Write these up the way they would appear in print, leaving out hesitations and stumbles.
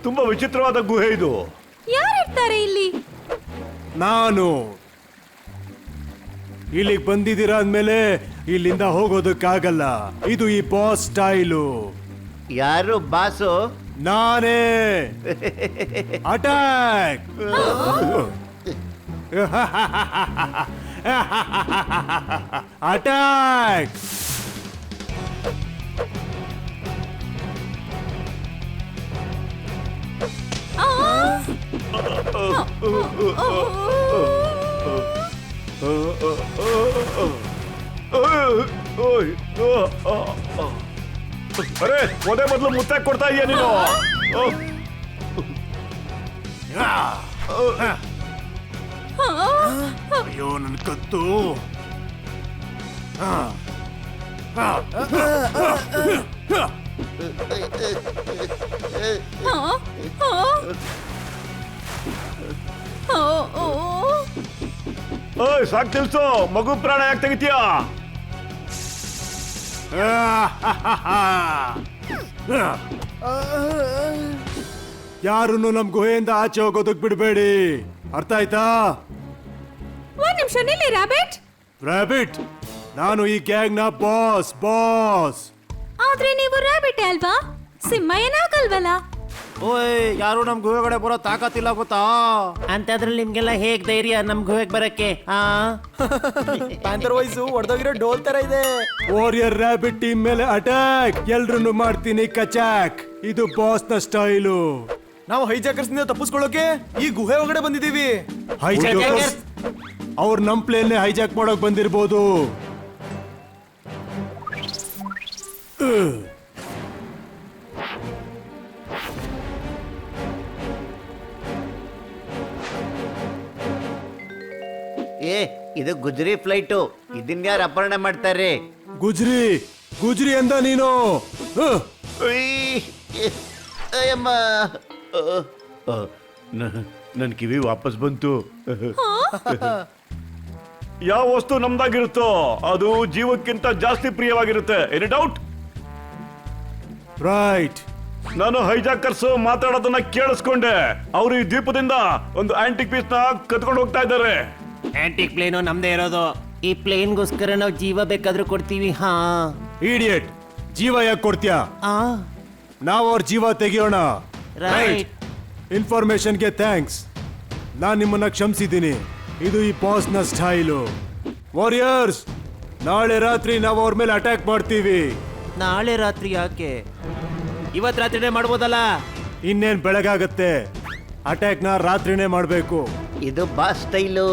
ತುಂಬಾ ವಿಚಿತ್ರವಾದ ಗುಹೆ ಇದು. ಯಾರಿರ್ತಾರೆ ಇಲ್ಲಿ? ನಾನು ಇಲ್ಲಿಗೆ ಬಂದಿದ್ದೀರಾ ಅಂದ್ಮೇಲೆ ಇಲ್ಲಿಂದ ಹೋಗೋದಕ್ಕಾಗಲ್ಲ. ಇದು ಈ ಬಾಸ್ ಸ್ಟೈಲು. ಯಾರು ಬಾಸು? ನಾನೇ. ಅಟ್ಯಾಕ್! ಅಟ್ಯಾಕ್! ಅರೆ ಒದೆ ಮೊದಲು ಮುತ್ತಾಕ್ ಕೊಡ್ತಾ ಇದೀಯ ನೀನು. ಅಯ್ಯೋ ನನ್ ಕತ್ತು. ಓಯ್ ಸಾಕ್ ತಿಳ್ಸು, ಮಗು ಪ್ರಾಣ ಯಾಕೆ ತೆಗಿತೀಯಾ? ಯಾರನ್ನು ನಮ್ ಗುಹೆಯಿಂದ ಆಚೆ ಹೋಗೋದಕ್ ಬಿಡ್ಬೇಡಿ, ಅರ್ಥ ಆಯ್ತಾ? ಒಂದ್ ನಿಮಿಷ ನಿಲ್ಲಿ ರಾಬಿಟ್. ರಾಬಿಟ್, ನಾನು ಈ ಗ್ಯಾಂಗ್ ನ ಬಾಸ್. ಆದ್ರೆ ನೀವು ರಾಬಿಟ್ ಅಲ್ವಾ? ಸಿಂಹ ಏನಾಗಲ್ವಲ್ಲ? ಓಯ್, ಯಾರು ನಮ್ ಗುಹೆ ಒಳಗಡೆ ಬರೋ ತಾಕತ್ತಿಲ್ಲ ಗೊತ್ತಾ? ಅಂತದ್ರಲ್ಲಿ ನಿಮ್ಗೆಲ್ಲ ಹೇಗ್ ಧೈರ್ಯ ನಮ್ ಗುಹೆಗ್ ಬರಕ್ಕೆ? ಪ್ಯಾಂಥರ್ ವಯಸ್ಸು ಹೊಡೆದೋಗಿರೋ ಡೋಲ್ ತರ ಇದೆ. ವಾರಿಯರ್ ರಾಬಿಟ್ ಟೀಮ್ ಮೇಲೆ ಅಟ್ಯಾಕ್! ಎಲ್ರನ್ನು ಮಾಡ್ತೀನಿ ಕಚಾಕ್. ಇದು ಬಾಸ್ ನ ಸ್ಟೈಲು. ನಾವು ಹೈಜಾಕರ್ಸ್ ನಿಂದ ತಪ್ಪಿಸ್ಕೊಳ್ಳೋಕೆ ಈ ಗುಹೆ ಒಳಗಡೆ ಬಂದಿದೀವಿ. ಹೈಜಾಕರ್ಸ್ ಅವ್ರು ನಮ್ ಪ್ಲೇನ್ ಹೈಜಾಕ್ ಮಾಡೋಕ್ ಬಂದಿರ್ಬೋದು. ಏ, ಇದು ಗುಜರಿ ಫ್ಲೈಟು. ಇದನ್ನ ಯಾರು ಅಪಹರಣ ಮಾಡ್ತಾರೆ? ಗುಜ್ರಿ ಅಂದ ನೀನು. ಅಯ್ಯಮ್ಮ, ನನ್ ಕಿವಿ ವಾಪಸ್ ಬಂತು. ಯಾವ ವಸ್ತು ನಮ್ದಾಗಿರುತ್ತೋ ಅದು ಜೀವಕ್ಕಿಂತ ಜಾಸ್ತಿ ಪ್ರಿಯವಾಗಿರುತ್ತೆ. Any doubt? ರೈಟ್. ನಾನು ಹೈಜಾಕರ್ಸ್ ಮಾತಾಡೋದನ್ನ ಕೇಳಿಸ್ಕೊಂಡೆ. ಅವರು ಈ ದ್ವೀಪದಿಂದ ಒಂದು ಆಂಟಿಕ್ ಪೀಸ್ ನ ಕತ್ಕೊಂಡು ಹೋಗ್ತಾ ಇದ್ದಾರೆ. ಆಂಟಿಕ್ ಪ್ಲೇನು ನಮ್ದೇ ಇರೋದು. ಈ ಪ್ಲೇನ್ಗೋಸ್ಕರ ನಾವು ಜೀವ ಬೇಕಾದ್ರೂ ಕೊಡ್ತೀವಿ. ಇಡಿಯಟ್, ಜೀವ ಯಾಕೆ ಕೊಡ್ತೀಯಾ? ನಾವು ಅವ್ರ ಜೀವ ತೆಗಿಯೋಣ. ರೈಟ್. ಇನ್ಫಾರ್ಮೇಶನ್ಗೆ ಥ್ಯಾಂಕ್ಸ್. ನಾನ್ ನಿಮ್ಮನ್ನ ಕ್ಷಮಿಸಿದ್ದೀನಿ. ಇದು ಈ ಬಾಸ್ ನ ಸ್ಟೈಲು. ವಾರಿಯರ್ಸ್, ನಾಳೆ ರಾತ್ರಿ ನಾವು ಅವ್ರ ಮೇಲೆ ಅಟ್ಯಾಕ್ ಮಾಡ್ತೀವಿ. ನಾಳೆ ರಾತ್ರಿ ಯಾಕೆ? ಇವತ್ ರಾತ್ರಿನೇ ಮಾಡ್ಬೋದಲ್ಲ? ಇನ್ನೇನ್ ಬೆಳಗಾಗತ್ತೆ. ಅಟ್ಯಾಕ್ ನ ರಾತ್ರಿನೇ ಮಾಡ್ಬೇಕು. ಇದು ಬಾಸ್ ಸ್ಟೈಲು.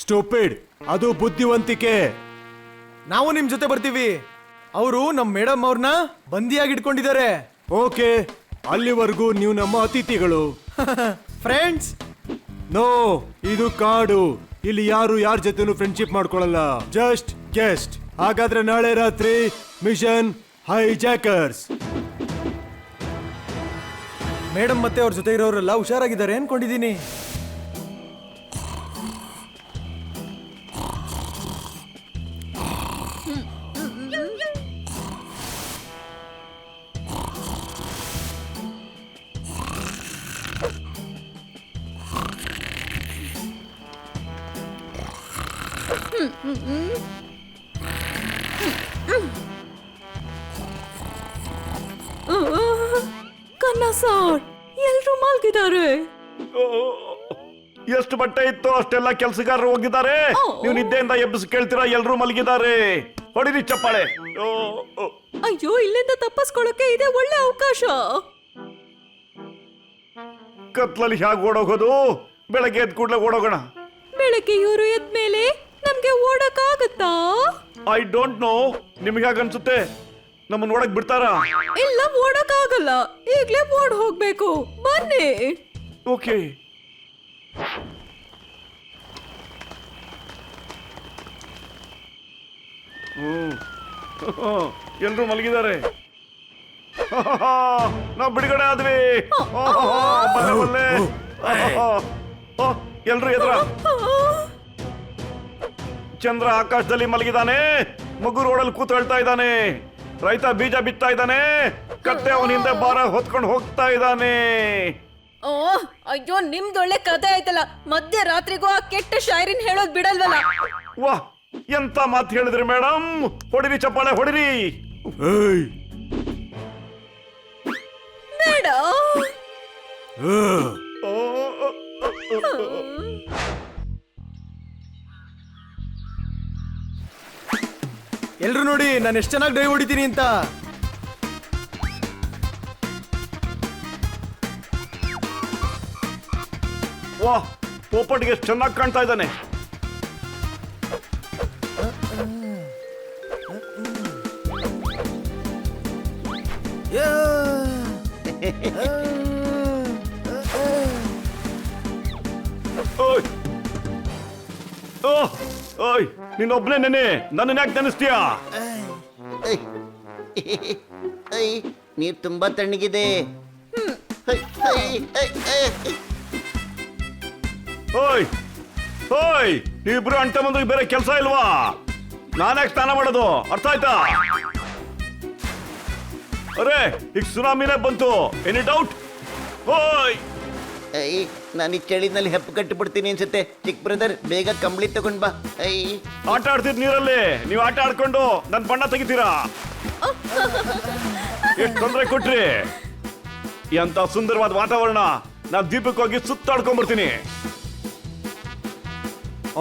ಸ್ಟೂಪಿಡ್, ಅದು ಬುದ್ಧಿವಂತಿಕೆ. ನಾವು ನಿಮ್ ಜೊತೆ ಬರ್ತೀವಿ. ಅವರು ನಮ್ ಮೇಡಮ್ ಅವ್ರನ್ನ ಬಂದಿಯಾಗಿ ಇಟ್ಕೊಂಡಿದ್ದಾರೆ. ಓಕೆ, ಅಲ್ಲಿವರೆಗೂ ನೀವು ನಮ್ಮ ಅತಿಥಿಗಳು. ಫ್ರೆಂಡ್ಸ್, ನೋ, ಇದು ಕಾಡು. ಇಲ್ಲಿ ಯಾರು ಯಾರ ಜೊತೆನೂ ಫ್ರೆಂಡ್ಶಿಪ್ ಮಾಡ್ಕೊಳ್ಳಲ್ಲ. Just guest. ಹಾಗಾದ್ರೆ ನಾಳೆ ರಾತ್ರಿ ಮಿಷನ್ ಹೈಜಾಕರ್ಸ್. ಮೇಡಮ್ ಮತ್ತೆ ಅವ್ರ ಜೊತೆ ಇರೋರೆಲ್ಲ ಹುಷಾರಾಗಿದ್ದಾರೆ ಅನ್ಕೊಂಡಿದೀನಿ. ಕನ್ನ ಸರ್, ಎಲ್ರು ಮಲ್ಗಿದ್ದಾರೆ. ಎಷ್ಟು ಬಟ್ಟೆ ಇತ್ತು ಅಷ್ಟೆಲ್ಲ ಕೆಲಸಗಾರರು ಹೋಗಿದ್ದಾರೆ. ನೀವು ನಿದ್ದೆಯಿಂದ ಎಬ್ಬಿಸಿ ಕೇಳ್ತೀರಾ ಎಲ್ರು ಮಲಗಿದ್ದಾರೆ. ಹೊಡಿರಿ ಚಪ್ಪಾಳೆ. ಅಯ್ಯೋ, ಇಲ್ಲಿಂದ ತಪ್ಪಿಸ್ಕೊಳ್ಳೋಕೆ ಇದೆ ಒಳ್ಳೆ ಅವಕಾಶ. ಕತ್ಲಲ್ಲಿ ಹೇಗೆ ಓಡೋಗೋದು? ಬೆಳಗ್ಗೆ ಎದ್ದು ಕೂಡಲೇ ಓಡೋಗೋಣ. ಬೆಳಗ್ಗೆ ಇವರು ಎದ್ಮೇಲೆ ನಮ್ಗೆ ಓಡಕ್ಕಾಗತ್ತಾ? I don't know. ನಿಮ್ಗೆ ಹೇಗೆ ಅನ್ಸುತ್ತೆ? ನಮ್ಮನ್ನ ಓಡಕ್ ಬಿಡ್ತಾರಾ? ಇಲ್ಲ, ಓಡಕ್ಕಾಗಲ್ಲ. ಈಗ್ಲೇ ಓಡ್ ಹೋಗ್ಬೇಕು. ಬನ್ನಿ. ಓಕೆ. ಎಲ್ರು ಮಲಗಿದ್ದಾರೆ. ನಾವು ಬಿಡುಗಡೆ ಆದ್ವಿ. ಬಲ್ಲೆ ಎಲ್ರು ಎದ್ರ. ಚಂದ್ರ ಆಕಾಶದಲ್ಲಿ ಮಲಗಿದಾನೆ. ಮಗು ರೋಡಲ್ಲಿ ಕೂತ್ ಹೇಳ್ತಾ ಇದ್ದಾನೆ. ರೈತ ಬೀಜ ಬಿತ್ತಾ ಇದ್ದಾನೆ, ಕತ್ತೆ ಅವನ ಹಿಂದೆ ಭಾರ ಹೊತ್ಕೊಂಡು ಹೋಗ್ತಾ ಇದ್ದಾನೆ. ಓ ಅಯ್ಯೋ, ನಿಮ್ದೊಳ್ಳೆ ಕತೆ ಆಯ್ತಲ್ಲ. ಮಧ್ಯರಾತ್ರಿಗೂ ಆ ಕೆಟ್ಟ ಶಾಯರಿನ್ ಹೇಳೋದ್ ಬಿಡಲ್ವಲ್ಲ. ವಾಹ್, ಎಂತ ಮಾತು ಹೇಳಿದ್ರಿ ಮೇಡಮ್. ಹೊಡಿರಿ ಚಪ್ಪಾಳೆ ಹೊಡಿರಿ. ಏಯ್ ಬೇಡ. ಆ. ಎಲ್ರು ನೋಡಿ ನಾನು ಎಷ್ಟು ಚೆನ್ನಾಗಿ ಡೈವ್ ಹೊಡಿತೀನಿ ಅಂತ. ವಾಹ್, ಪೋಪಟ್ಗೆ ಎಷ್ಟು ಚೆನ್ನಾಗಿ ಕಾಣ್ತಾ ಇದ್ದಾನೆ. ಓಯ್ ಓಹ್ ಓಯ್, ನೀನೊಬ್ನೇ ನೆನೆ, ನನ್ನ ಯಾಕೆ ನೆನೆಸ್ತೀಯಾ? ನೀರ್ ತುಂಬಾ ತಣ್ಣಗಿದೆ. ಓಯ್ ಓಯ್, ನೀವಿಬ್ರು ಅಂಟ ಮಂದಿಗೆ ಬೇರೆ ಕೆಲಸ ಇಲ್ವಾ? ನಾನ್ಯಾಕೆ ಸ್ನಾನ ಮಾಡೋದು, ಅರ್ಥ ಆಯ್ತಾ? ಅರೆ, ಈಗ ಸುನಾಮಿನೇ ಬಂತು. Any doubt? ಓಯ್ ನಾನು ಈ ಚಳಿನಲ್ಲಿ ಹೆಪ್ಪು ಕಟ್ಟಿ ಬಿಡ್ತೀನಿ ಅನ್ಸುತ್ತೆ. ಚಿಕ್ಕ ಬ್ರದರ್, ಬೇಗ ಕಂಬಳಿ ತಗೊಂಡ್ ಬಾ. ಆಟ ಆಡ್ತಿದ್ ನೀರಲ್ಲಿ ನೀವು ಆಟ ಆಡ್ಕೊಂಡು ನನ್ ಬಣ್ಣ ತೆಗಿತೀರಾ? ಎಷ್ಟು ತೊಂದರೆ ಕೊಟ್ರಿ. ಎಂತ ಸುಂದರವಾದ ವಾತಾವರಣ. ನಾನ್ ದೀಪಕ್ಕೆ ಹೋಗಿ ಸುತ್ತಾಡ್ಕೊಂಡ್ ಬರ್ತೀನಿ.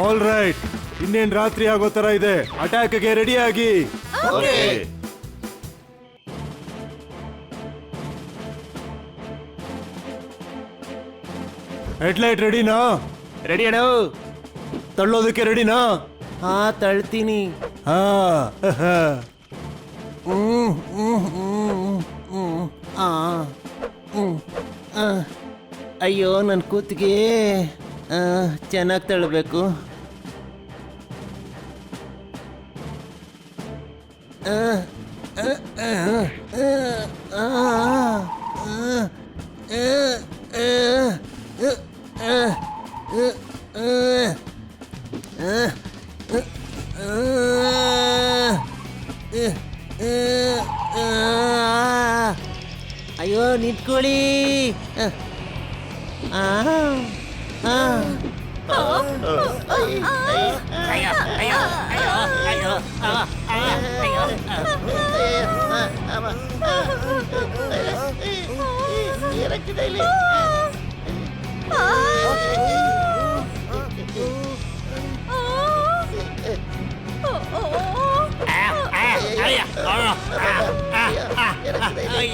ಆಲ್ ರೈಟ್, ಇನ್ನೇನ್ ರಾತ್ರಿ ಆಗೋ ತರ ಇದೆ. ಅಟ್ಯಾಕ್ಗೆ ರೆಡಿ ಆಗಿ. ಹೆಡ್ಲೈಟ್ ರೆಡಿನಾ? ರೆಡಿ ಅಣ್ಣ? ತಳ್ಳೋದಕ್ಕೆ ರೆಡಿನಾ? ಹಾ, ತಳ್ತೀನಿ. ಹಾ. ಅಯ್ಯೋ, ನನ್ನ ಕೂತಿಗೆ ಚೆನ್ನಾಗಿ ತಳ್ಳಬೇಕು. ಅಯ್ಯೋ, ನಿಂತ್ಕೊಳ್ಳಿ.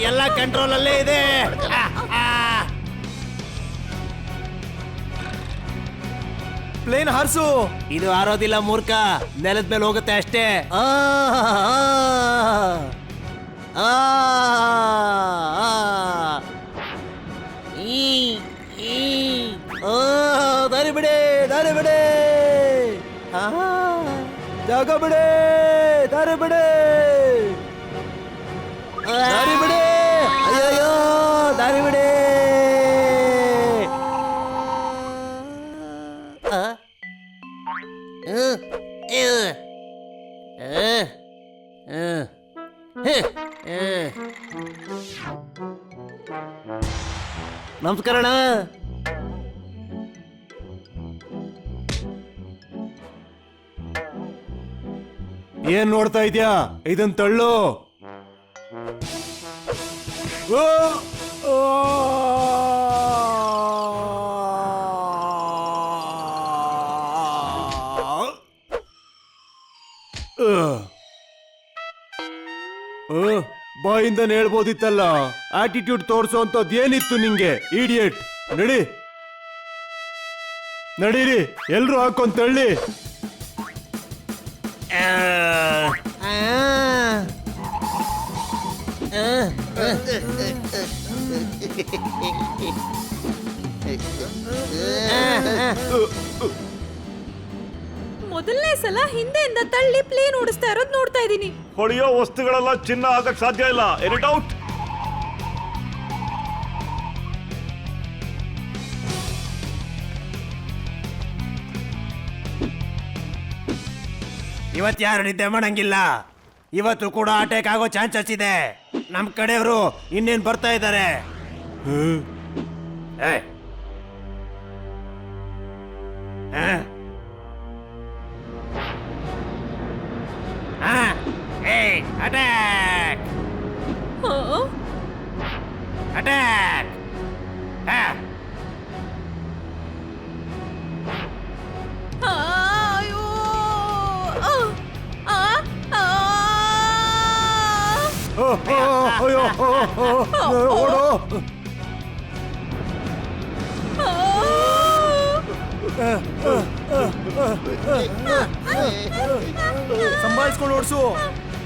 ಎಲ್ಲ ಕಂಟ್ರೋಲ್ ಅಲ್ಲೇ ಇದೆ. ಪ್ಲೇನ್ ಹಾರಿಸು. ಇದು ಹಾರೋದಿಲ್ಲ ಮೂರ್ಖ, ನೆಲದ ಮೇಲೆ ಹೋಗುತ್ತೆ ಅಷ್ಟೇ. ದಾರಿ ಬಿಡೆ, ದಾರಿ ಬಿಡೆ, ಜಾಗ ಬಿಡೆ, ದಾರಿ ಬಿಡೆ, ದಾರಿ ಬಿಡೆ. ಅಯ್ಯೋ, ದಾರಿ ಬಿಡೆ. ನಮಸ್ಕಾರ ಅಣ್ಣ. ಏನ್ ನೋಡ್ತಾ ಇದ್ಯಾ? ಇದನ್ ತಳ್ಳು. ಓ! ಓ! ಬಾಯಿಂದ ಹೇಳ್ಬೋದಿತ್ತಲ್ಲ. ಆಟಿಟ್ಯೂಡ್ ತೋರ್ಸೋ ಅಂತದ್ ಏನಿತ್ತು ನಿಂಗೆ? ಇಡಿಯಟ್. ನಡಿ, ನಡೀರಿ, ಎಲ್ರು ಹಾಕೊಂಡ್ ತಳ್ಳಿ. ಮೊದಲನೇ ಸಲ ಹಿಂದೆಯಿಂದ ತಳ್ಳಿ ಪ್ಲೇನ್ ಓಡಿಸ್ತಾ ಇರೋದ್ ನೋಡ್ತಾ ಇದೀನಿ. ಹೊಳೆಯೋ ವಸ್ತುಗಳೆಲ್ಲ ಚಿನ್ನ ಆಗಕ್ ಸಾಧ್ಯ ಇಲ್ಲ. Any doubt? ಇವತ್ತು ಯಾರು ನಿದ್ದೆ ಮಾಡಂಗಿಲ್ಲ. ಇವತ್ತು ಕೂಡ ಅಟ್ಯಾಕ್ ಆಗೋ ಚಾನ್ಸಸ್ ಇದೆ. ನಮ್ ಕಡೆಯವರು ಇನ್ನೇನ್ ಬರ್ತಾ ಇದ್ದಾರೆ. Attack attack. ಅಯ್ಯೋ ಅಯ್ಯೋ ಓಡೋ. ಸಂಭಾಳಿಸ್ಕೊಂಡು ಓಡಿಸು.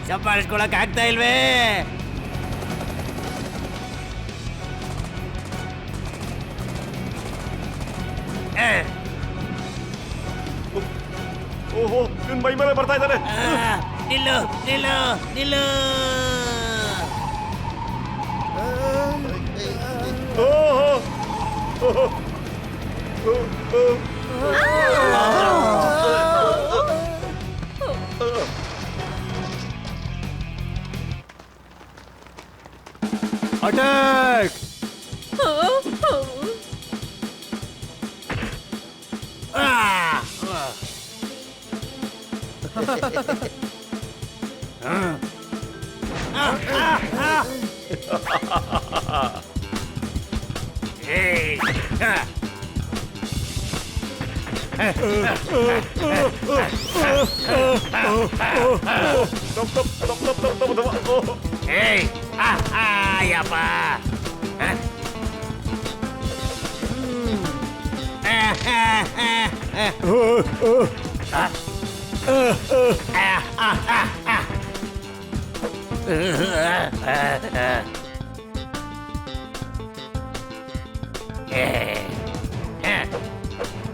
ಸಂಭಾಳಿಸ್ಕೊಳಕ್ ಆಗ್ತಾ ಇಲ್ವೇ? ಓಹೋ ನಿನ್ ಮೈ ಮೇಲೆ ಬರ್ತಾ ಇದ್ದಾರೆ. ನಿಲ್ಲು ನಿಲ್ಲು ನಿಲ್ಲು. ಓಹೋ ಅಟ್ಯಾಕ್.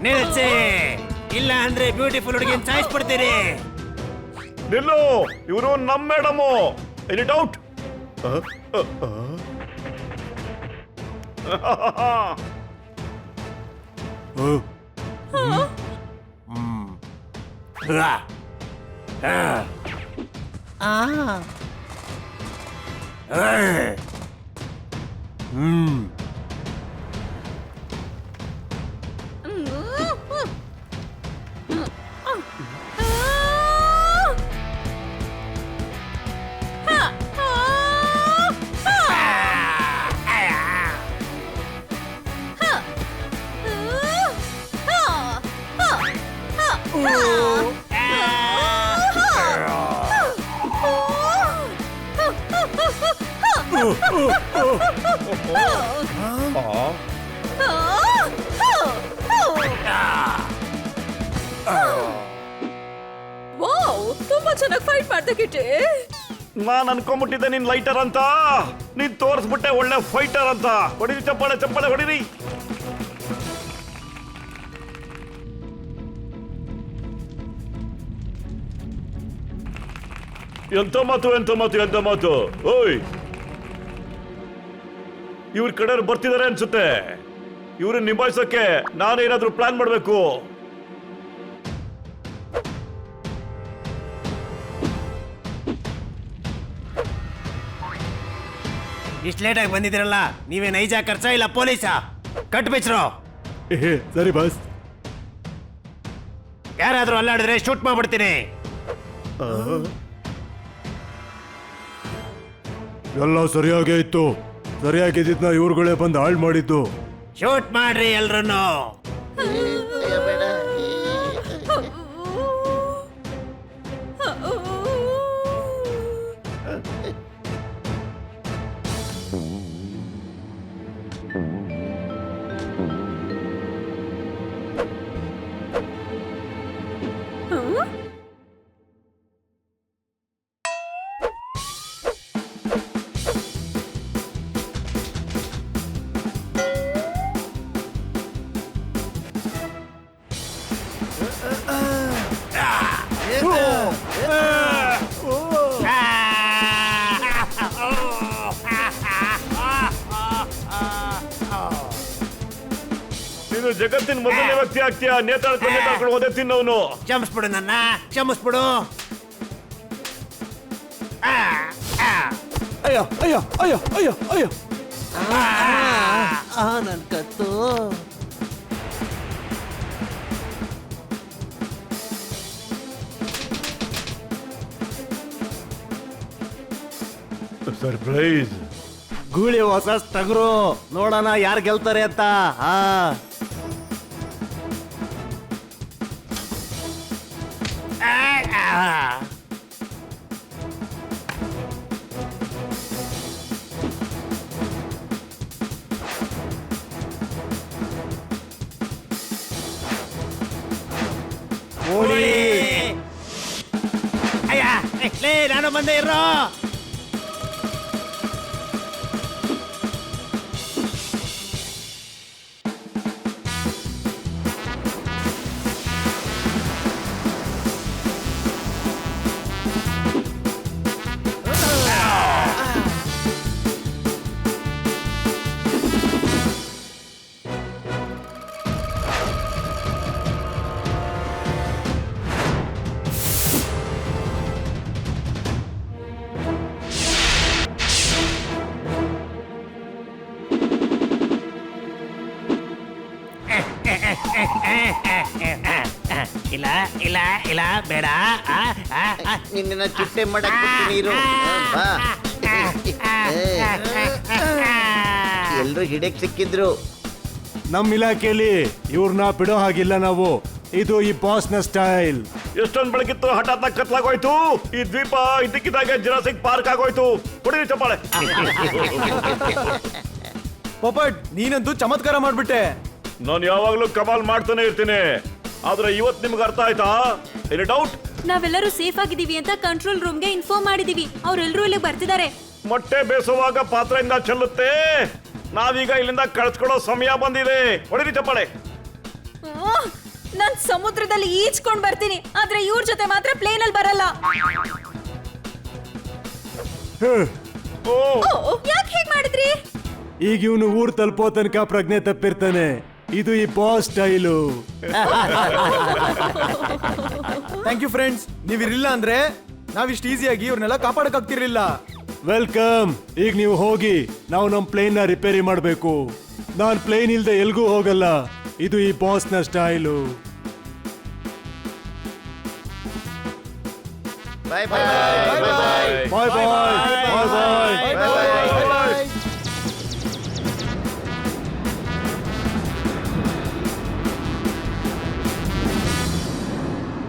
ನಿಲ್ಸಿ, ಇಲ್ಲ ಅಂದ್ರೆ ಬ್ಯೂಟಿಫುಲ್ ಹುಡುಗಿನ ಸಾಯಿಸ್ಬಿಡ್ತೀರಿ. ನಿಲ್ಲು, ಇವರು ನಮ್ ಮೇಡಮು. Any doubt? ವಾವ್, ತುಂಬಾ ಚೆನ್ನಾಗಿ ಫೈಟ್ ಮಾಡ್ದೆ ಕಿಟ್ಟಿ. ನಾನ್ ಅನ್ಕೊಂಡ್ಬಿಟ್ಟಿದ್ದೆ ನೀನ್ ಲೈಟರ್ ಅಂತ. ನೀನ್ ತೋರಿಸ್ಬಿಟ್ಟೆ ಒಳ್ಳೆ ಫೈಟರ್ ಅಂತ. ಹೊಡಿರಿ ಚಪ್ಪಾಳೆ ಚಪ್ಪಾಳೆ ಹೊಡಿರಿ. ಎಂತ ಮಾತು ಎಂತ ಮಾತು ಎಂತ ಮಾತು. ಓಯ್, ಇವ್ರ ಕಡೆಯವ್ರು ಬರ್ತಿದಾರೆ ಅನ್ಸುತ್ತೆ. ಇವ್ರನ್ನ ನಿಭಾಯಿಸೋಕೆ ನಾನೇನಾದ್ರೂ ಪ್ಲಾನ್ ಮಾಡ್ಬೇಕು. ಇಷ್ಟು ಲೇಟಾಗಿ ಬಂದಿದ್ದೀರಲ್ಲ, ನೀವೇ ನೈಜ ಖರ್ಚ ಇಲ್ಲ ಪೊಲೀಸಾ? ಕಟ್ ಬಿಚ್ರು. ಸರಿ ಬಾಸ್. ಯಾರಾದ್ರೂ ಅಲ್ಲಾಡಿದ್ರೆ ಶೂಟ್ ಮಾಡ್ಬಿಡ್ತೀನಿ. ಎಲ್ಲ ಸರಿಯಾಗೇ ಇತ್ತು. ಸರಿಯಾಗಿದ್ದಿದ್ನ ಇವ್ರುಗಳೇ ಬಂದು ಹಾಳು ಮಾಡಿದ್ದು. ಶೂಟ್ ಮಾಡ್ರಿ ಎಲ್ರನ್ನು. ಬೇಡ. ನೀನು ಜಗತ್ತಿನ ಮೊದಲನೇ ವ್ಯಕ್ತಿ ಆಗ್ತೀಯಾ. ನೇತಾಡ್ಕೊಂಡು ಓದೇ ತಿನ್ನವನು. ಕ್ಷಮಿಸ್ಬಿಡು ನನ್ನ, ಕ್ಷಮಿಸ್ಬಿಡು. ಅಯ್ಯ ಅಯ್ಯ ಅಯ್ಯ ಅಯ್ಯ ಅಯ್ಯ ನನ್ ಕತ್ತು. ಸರ್ಪ್ರೈಸ್. ಗೂಳಿ ಹೊಸ ತಗರು, ನೋಡೋಣ ಯಾರು ಗೆಲ್ತಾರೆ ಅಂತ. ನಾನು ಬಂದೆ ಇರೋ. ಇಲ್ಲ ಇಲ್ಲ ಇಲ್ಲ ಬೇಡ. ನಿನ್ನ ಚಿಟ್ಟೆ ಮಾಡಕ್ ಬಿಡ್ತೀನಿ ಇರು. ಬಾ. ಎಲ್ರು ಹಿಡಕ್ ಸಿಕ್ಕಿದ್ರು. ನಮ್ಮ ಇಲಾಖೆಯಲ್ಲಿ ಇವ್ರನ್ನ ಬಿಡೋ ಹಾಗಿಲ್ಲ ನಾವು. ಇದು ಈ ಬಾಸ್ನ ಸ್ಟೈಲ್. ಎಷ್ಟೊಂದು ಬೆಳಕಿತ್ತು, ಹಠಾತ್ ಕತ್ಲಾಗೋಯ್ತು. ಈ ದ್ವೀಪ ಇದ್ದಕ್ಕಿದ್ದಾಗೆ ಜುರಾಸಿಕ್ ಪಾರ್ಕ್ ಆಗೋಯ್ತು. ಹೊಡಿರಿ ಚಪ್ಪಾಳೆ. ಪೊಪಟ್, ನೀನಂತೂ ಚಮತ್ಕಾರ ಮಾಡ್ಬಿಟ್ಟೆ. ನಾನು ಯಾವಾಗ್ಲೂ ಕಮಾಲ್ ಮಾಡ್ತಾನೆ ಇರ್ತೀನಿ. ಆದ್ರೆ ಇವತ್ತು ನಿಮ್ಗೆ ಅರ್ಥ ಆಯ್ತಾ? Any doubt? ನಾವೆಲ್ಲರೂ ಸೇಫ್ ಆಗಿದೀವಿ ಅಂತ ಕಂಟ್ರೋಲ್ ರೂಮ್ಗೆ ಇನ್ಫಾರ್ಮ್ ಮಾಡಿದೀವಿ. ಅವ್ರೆಲ್ಲರೂ ಇಲ್ಲಿ ಬರ್ತಿದ್ದಾರೆ. ಮೊಟ್ಟೆ ಬೇಸುವಾಗ ಪಾತ್ರೆಯಿಂದ ಚೆಲ್ಲುತ್ತೆ. ನಾವೀಗ ಇಲ್ಲಿಂದ ಕಳ್ಸ್ಕೊಡೋ ಸಮಯ ಬಂದಿದೆ. ಹೊಡಿರಿ ಚಪ್ಪಾಳೆ. ನಾನ್ ಸಮುದ್ರದಲ್ಲಿ ಈಜ್ಕೊಂಡ್ ಬರ್ತೀನಿ, ಆದ್ರೆ ಇವ್ರ ಜೊತೆ ಮಾತ್ರ ಪ್ಲೇನ್ ಅಲ್ಲಿ ಬರಲ್ಲ. ಯಾಕೆ ಹೇಗ್ ಮಾಡಿದ್ರಿ? ಈಗ ಇವನು ಊರ್ ತಲುಪೋ ತನಕ ಪ್ರಜ್ಞೆ ತಪ್ಪಿರ್ತಾನೆ. ಇದು ಈ boss style. Thank you friends. ನೀವಿರಲಿಲ್ಲ ಅಂದ್ರೆ ನಾವಿಷ್ಟು ಈಸಿಯಾಗಿ ಇವ್ರನ್ನೆಲ್ಲ ಕಾಪಾಡಕ್ ಆಗ್ತಿರ್ಲಿಲ್ಲ. ವೆಲ್ಕಮ್. ಈಗ ನೀವು ಹೋಗಿ, ನಾವು ನಮ್ಮ ಪ್ಲೇನ್ ನ ರಿಪೇರಿ ಮಾಡಬೇಕು. ನಾನ್ ಪ್ಲೇನ್ ಇಲ್ದೆ ಎಲ್ಗೂ ಹೋಗಲ್ಲ. ಇದು ಈ ಬಾಸ್ನ ಸ್ಟೈಲು. ಬಾಯ್ ಬಾಯ್. ಬಾಯ್ ಬಾಯ್.